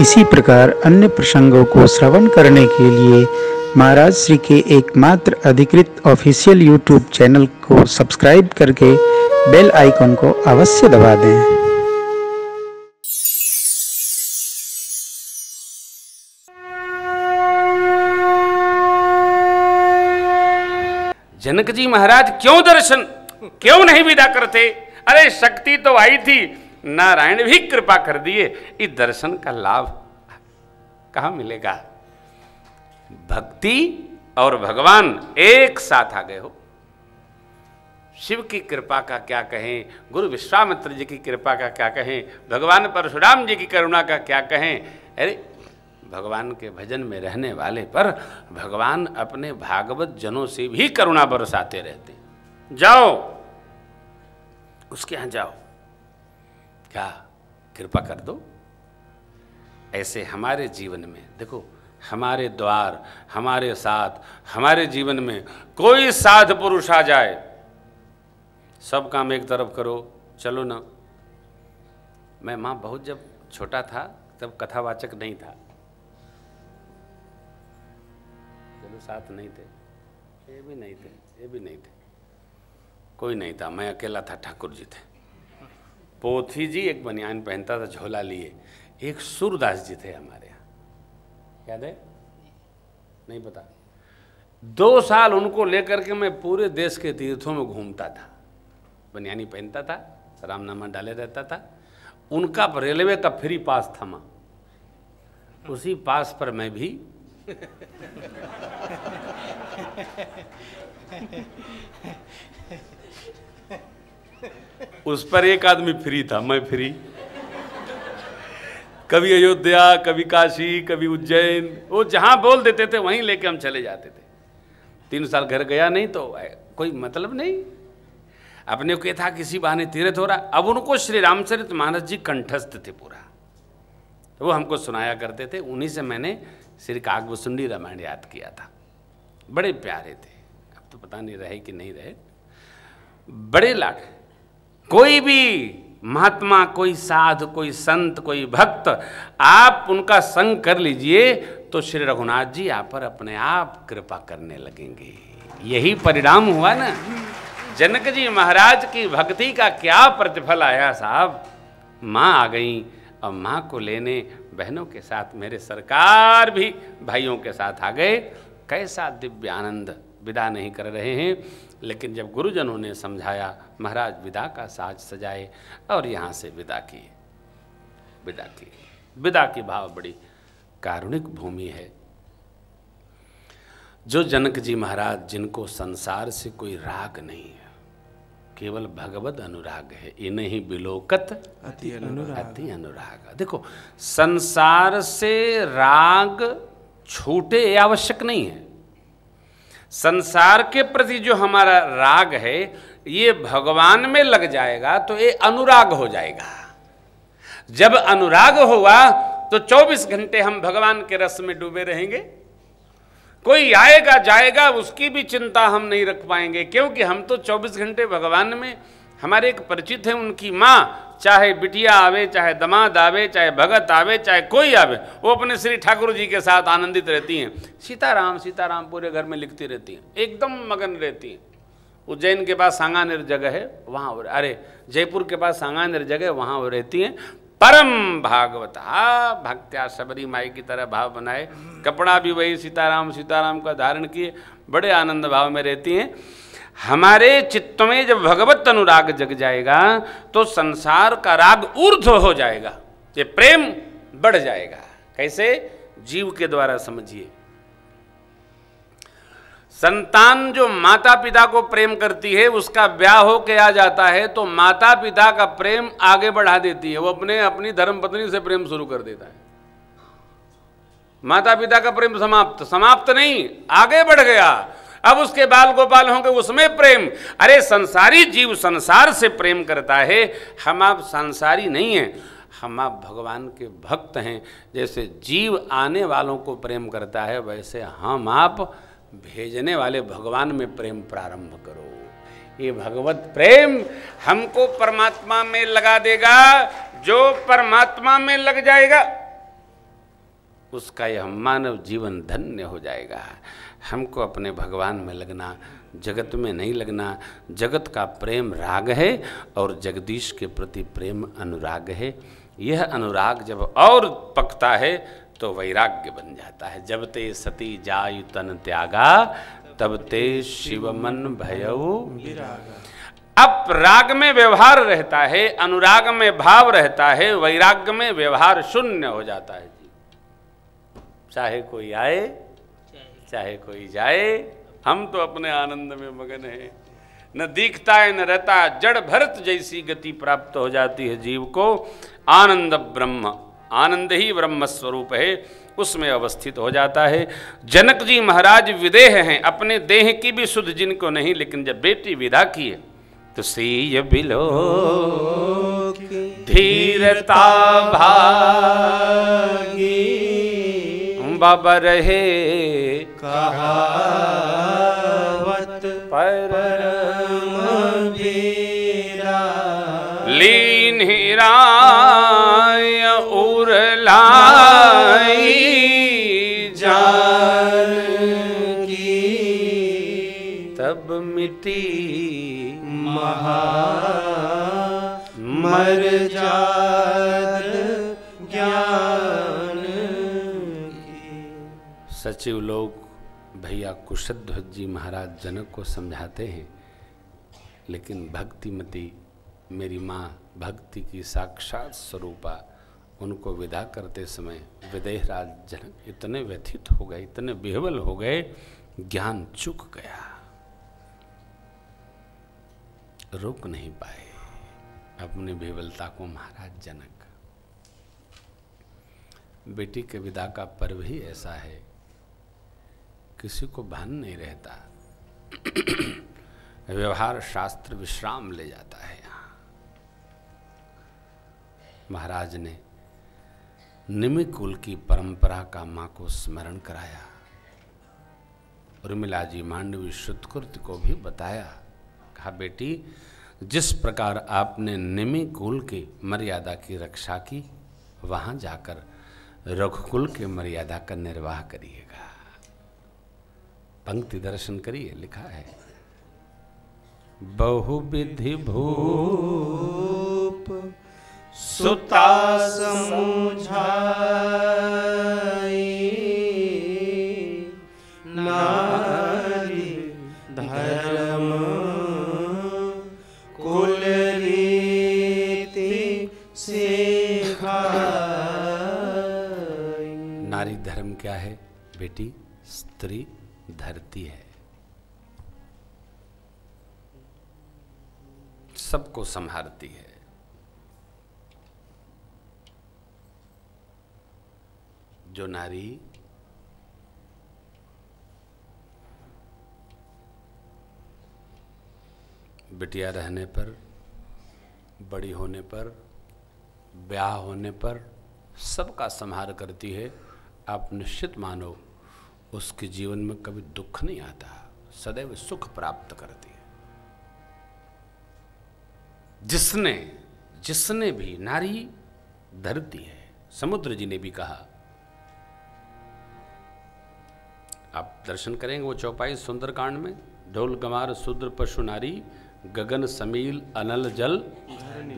इसी प्रकार अन्य प्रसंगों को श्रवण करने के लिए महाराज श्री के एकमात्र अधिकृत ऑफिशियल यूट्यूब चैनल को सब्सक्राइब करके बेल आइकन को अवश्य दबा दें। जनक जी महाराज क्यों नहीं विदा करते? अरे शक्ति तो आई थी, नारायण भी कृपा कर दिए, इस दर्शन का लाभ कहां मिलेगा? भक्ति और भगवान एक साथ आ गए हो। शिव की कृपा का क्या कहें, गुरु विश्वामित्र जी की कृपा का क्या कहें, भगवान परशुराम जी की करुणा का क्या कहें। अरे भगवान के भजन में रहने वाले पर भगवान अपने भागवत जनों से भी करुणा बरसाते रहते। जाओ उसके यहां जाओ, क्या कृपा कर दो। ऐसे हमारे जीवन में देखो, हमारे द्वार, हमारे साथ, हमारे जीवन में कोई साध पुरुष आ जाए, सब काम एक तरफ करो, चलो ना। मैं माँ बहुत जब छोटा था तब कथावाचक नहीं था, चलो साथ नहीं थे, ये भी नहीं थे, ये भी नहीं थे, कोई नहीं था, मैं अकेला था, ठाकुर जी थे। पोथी जी एक बनियान पहनता था, झोला लिए। एक सूरदास जी थे हमारे यहाँ, याद है? नहीं पता। 2 साल उनको लेकर के मैं पूरे देश के तीर्थों में घूमता था, बनियानी पहनता था, रामनामा डाले रहता था। उनका रेलवे का फ्री पास था माँ, उसी पास पर मैं भी उस पर एक आदमी फ्री था, मैं फ्री। कभी अयोध्या, कभी काशी, कभी उज्जैन, वो जहां बोल देते थे वहीं लेके हम चले जाते थे। 3 साल घर गया नहीं तो कोई मतलब नहीं, अपने को था किसी बहाने तीर्थ हो रहा। अब उनको श्री रामचरितमानस जी कंठस्थ थे पूरा, तो वो हमको सुनाया करते थे। उन्हीं से मैंने श्री काकभूषुंडी रामायण याद किया था। बड़े प्यारे थे, अब तो पता नहीं रहे कि नहीं रहे, बड़े लाड। कोई भी महात्मा, कोई साधु, कोई संत, कोई भक्त, आप उनका संग कर लीजिए तो श्री रघुनाथ जी आप पर अपने आप कृपा करने लगेंगे। यही परिणाम हुआ ना। जनक जी महाराज की भक्ति का क्या प्रतिफल आया साहब। माँ आ गई और माँ को लेने बहनों के साथ मेरे सरकार भी भाइयों के साथ आ गए। कैसा दिव्य आनंद। विदा नहीं कर रहे हैं, लेकिन जब गुरुजनों ने समझाया, महाराज विदा का साज सजाए और यहाँ से विदा की। विदा की भाव बड़ी कारुणिक भूमि है। जो जनक जी महाराज, जिनको संसार से कोई राग नहीं है, केवल भगवद अनुराग है। इन्हीं बिलोकत अति अनुराग। देखो, संसार से राग छूटे ये आवश्यक नहीं है। संसार के प्रति जो हमारा राग है, ये भगवान में लग जाएगा तो ये अनुराग हो जाएगा। जब अनुराग हुआ तो 24 घंटे हम भगवान के रस में डूबे रहेंगे। कोई आएगा जाएगा उसकी भी चिंता हम नहीं रख पाएंगे, क्योंकि हम तो 24 घंटे भगवान में। हमारे एक परिचित है, उनकी माँ, चाहे बिटिया आवे, चाहे दमाद आवे, चाहे भगत आवे, चाहे कोई आवे, वो अपने श्री ठाकुर जी के साथ आनंदित रहती हैं। सीताराम सीताराम पूरे घर में लिखती रहती हैं, एकदम मगन रहती हैं। उज्जैन के पास सांगानेर जगह है, वहाँ, अरे जयपुर के पास सांगानेर जगह, वहाँ वो रहती हैं। परम भागवत, भक्त्या शबरी माई की तरह भाव बनाए, कपड़ा भी वही सीताराम सीताराम का धारण किए, बड़े आनंद भाव में रहती हैं। हमारे चित्त में जब भगवत अनुराग जग जाएगा तो संसार का राग ऊर्ध्व हो जाएगा, ये प्रेम बढ़ जाएगा। कैसे? जीव के द्वारा समझिए। संतान जो माता पिता को प्रेम करती है, उसका ब्याह हो के आ जाता है तो माता पिता का प्रेम आगे बढ़ा देती है, वो अपनी धर्मपत्नी से प्रेम शुरू कर देता है। माता पिता का प्रेम समाप्त नहीं, आगे बढ़ गया। अब उसके बाल गोपाल होंगे, उसमें प्रेम। अरे संसारी जीव संसार से प्रेम करता है, हम आप संसारी नहीं हैं, हम आप भगवान के भक्त हैं। जैसे जीव आने वालों को प्रेम करता है, वैसे हम आप भेजने वाले भगवान में प्रेम प्रारंभ करो। ये भगवत प्रेम हमको परमात्मा में लगा देगा। जो परमात्मा में लग जाएगा, उसका यह मानव जीवन धन्य हो जाएगा। हमको अपने भगवान में लगना, जगत में नहीं लगना। जगत का प्रेम राग है और जगदीश के प्रति प्रेम अनुराग है। यह अनुराग जब और पकता है तो वैराग्य बन जाता है। जब ते सती जायु तन त्यागा, तब ते शिव मन भयउ विरागा। अब राग में व्यवहार रहता है, अनुराग में भाव रहता है, वैराग्य में व्यवहार शून्य हो जाता है जी। चाहे कोई आए चाहे कोई जाए, हम तो अपने आनंद में मगन हैं। न दिखता है न रहता, जड़ भरत जैसी गति प्राप्त हो जाती है जीव को। आनंद ब्रह्म, आनंद ही ब्रह्म स्वरूप है, उसमें अवस्थित हो जाता है। जनक जी महाराज विदेह हैं, अपने देह की भी सुध जिनको नहीं, लेकिन जब बेटी विदा किए तो सीय बिलो धीरता भागी, बाबा रहे कहावत परम वीरा, लीन हिराय उरलाई जान की, तब मिटी महा मर जात ज्ञान की। सचिव लोग भैया कुशध्वज जी महाराज जनक को समझाते हैं, लेकिन भक्तिमती मेरी माँ भक्ति की साक्षात स्वरूपा, उनको विदा करते समय विदेहराज जनक इतने व्यथित हो गए, इतने विह्वल हो गए, ज्ञान चूक गया, रोक नहीं पाए अपनी विह्वलता को महाराज जनक। बेटी के विदा का पर्व ही ऐसा है, किसी को भान नहीं रहता। व्यवहार शास्त्र विश्राम ले जाता है। यहाँ महाराज ने निमि कुल की परंपरा का माँ को स्मरण कराया। उर्मिला जी मांडवी श्रुतकृत्य को भी बताया। कहा बेटी, जिस प्रकार आपने निमि कुल की मर्यादा की रक्षा की, वहाँ जाकर रघुकुल के मर्यादा का निर्वाह करिएगा। पंक्ति दर्शन करिए, लिखा है बहुविधि भूप सुता समुझाई, नारी धर्म कुल रीति सिखाई। नारी धर्म क्या है बेटी? स्त्री धरती है, सबको संभालती है। जो नारी बिटिया रहने पर, बड़ी होने पर, ब्याह होने पर सबका संहार करती है, आप निश्चित मानो उसके जीवन में कभी दुख नहीं आता, सदैव सुख प्राप्त करती है। जिसने भी, नारी धरती है। समुद्र जी ने भी कहा, आप दर्शन करेंगे वो चौपाई सुंदरकांड में, ढोल गमार शूद्र पशु नारी, गगन समील अनल जल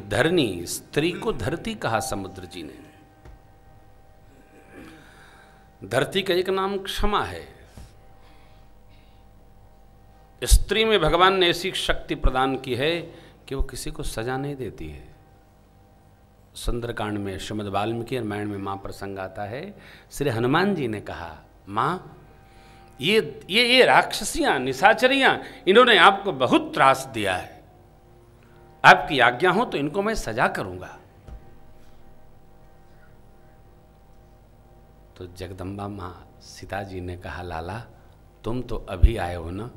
धरनी। स्त्री को धरती कहा समुद्र जी ने। धरती का एक नाम क्षमा है। स्त्री में भगवान ने ऐसी शक्ति प्रदान की है कि वो किसी को सजा नहीं देती है। सुंदरकांड में श्रीमद् वाल्मीकि रामायण में माँ प्रसंग आता है। श्री हनुमान जी ने कहा, माँ ये राक्षसियां, निशाचरियां, इन्होंने आपको बहुत त्रास दिया है, आपकी आज्ञा हो तो इनको मैं सजा करूंगा। तो जगदम्बा माँ सीता जी ने कहा, लाला तुम तो अभी आए हो ना,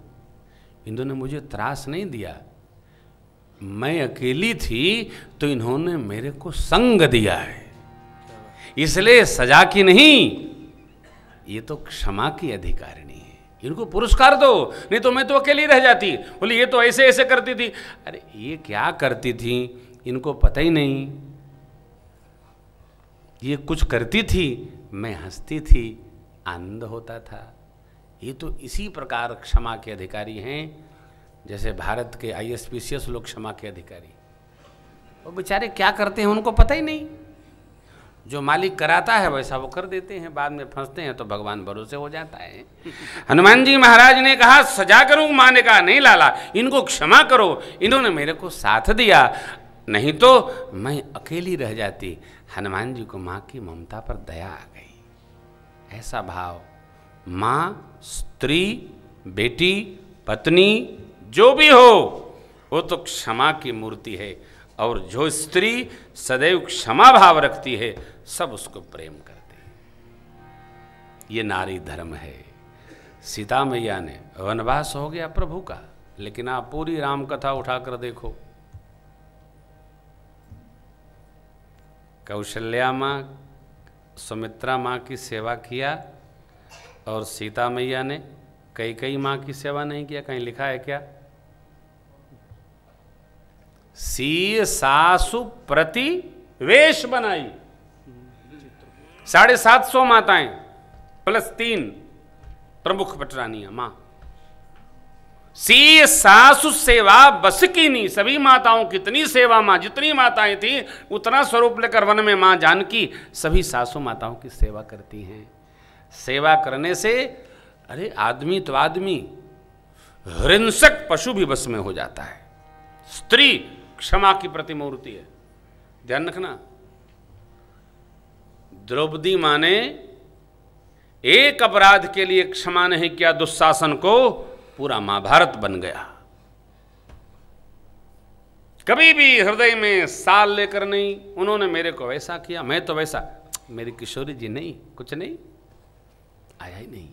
इन्होंने मुझे त्रास नहीं दिया, मैं अकेली थी तो इन्होंने मेरे को संग दिया है, इसलिए सजा की नहीं, ये तो क्षमा की अधिकारिणी है, इनको पुरस्कार दो, नहीं तो मैं तो अकेली रह जाती। बोली ये तो ऐसे ऐसे करती थी। अरे ये क्या करती थी इनको पता ही नहीं, ये कुछ करती थी, मैं हंसती थी, आनंद होता था। ये तो इसी प्रकार क्षमा के अधिकारी हैं, जैसे भारत के ISPCS लोग क्षमा के अधिकारी। वो बेचारे क्या करते हैं उनको पता ही नहीं। जो मालिक कराता है वैसा वो कर देते हैं, बाद में फंसते हैं तो भगवान भरोसे हो जाता है। हनुमान जी महाराज ने कहा सजा करूं, मां ने कहा नहीं लाला, इनको क्षमा करो, इन्होंने मेरे को साथ दिया, नहीं तो मैं अकेली रह जाती। हनुमान जी को मां की ममता पर दया आ गई। ऐसा भाव, मां, स्त्री, बेटी, पत्नी जो भी हो वो तो क्षमा की मूर्ति है, और जो स्त्री सदैव क्षमा भाव रखती है सब उसको प्रेम करते हैं। ये नारी धर्म है। सीता मैया ने वनवास हो गया प्रभु का, लेकिन आप पूरी राम कथा उठाकर देखो, कौशल्या माँ, सुमित्रा माँ की सेवा किया, और सीता मैया ने कई माँ की सेवा नहीं किया। कहीं लिखा है क्या? सी सासु प्रति वेश बनाई। 750 माताएं प्लस 3 प्रमुख पटरानियां मां। सी सासु सेवा बस की नहीं। सभी माताओं कितनी सेवा मां, जितनी माताएं थी उतना स्वरूप लेकर वन में मां जानकी सभी सासु माताओं की सेवा करती हैं। सेवा करने से अरे आदमी तो आदमी, हिंसक पशु भी बस में हो जाता है। स्त्री क्षमा की प्रतिमूर्ति है, ध्यान रखना। द्रौपदी मां ने एक अपराध के लिए क्षमा नहीं किया दुशासन को, पूरा महाभारत बन गया। कभी भी हृदय में साल लेकर नहीं, उन्होंने मेरे को वैसा किया, मैं तो वैसा। मेरी किशोरी जी नहीं, कुछ नहीं आया ही नहीं।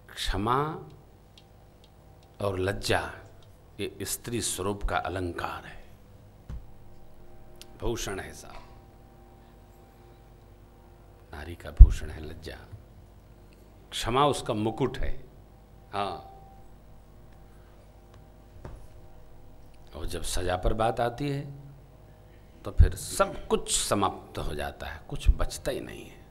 क्षमा और लज्जा ये स्त्री स्वरूप का अलंकार है, भूषण है साहब। नारी का भूषण है लज्जा, क्षमा उसका मुकुट है। हाँ, और जब सजा पर बात आती है तो फिर सब कुछ समाप्त हो जाता है, कुछ बचता ही नहीं है।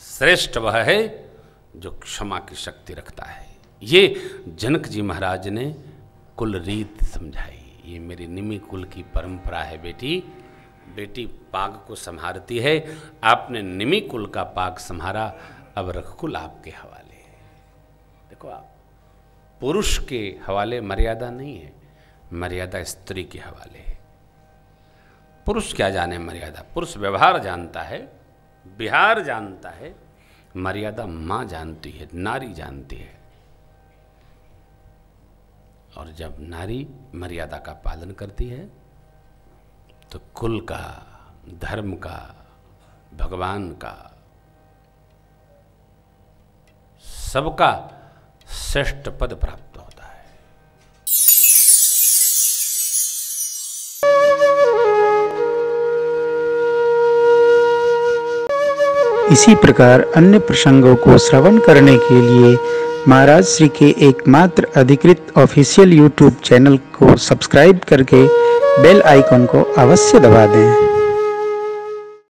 श्रेष्ठ वह है जो क्षमा की शक्ति रखता है। ये जनक जी महाराज ने कुल रीत समझाई। ये मेरी निमि कुल की परंपरा है बेटी। बेटी पाग को संभारती है, आपने निमि कुल का पाग संभारा, अब रघुकुल आपके हवाले है। देखो आप, पुरुष के हवाले मर्यादा नहीं है, मर्यादा स्त्री के हवाले है। पुरुष क्या जाने मर्यादा, पुरुष व्यवहार जानता है, विहार जानता है, मर्यादा माँ जानती है, नारी जानती है। और जब नारी मर्यादा का पालन करती है तो कुल का, धर्म का, भगवान का, सबका श्रेष्ठ पद प्राप्त होता है। इसी प्रकार अन्य प्रसंगों को श्रवण करने के लिए महाराज श्री के एकमात्र अधिकृत ऑफिशियल YouTube चैनल को सब्सक्राइब करके बेल आइकन को अवश्य दबा दें।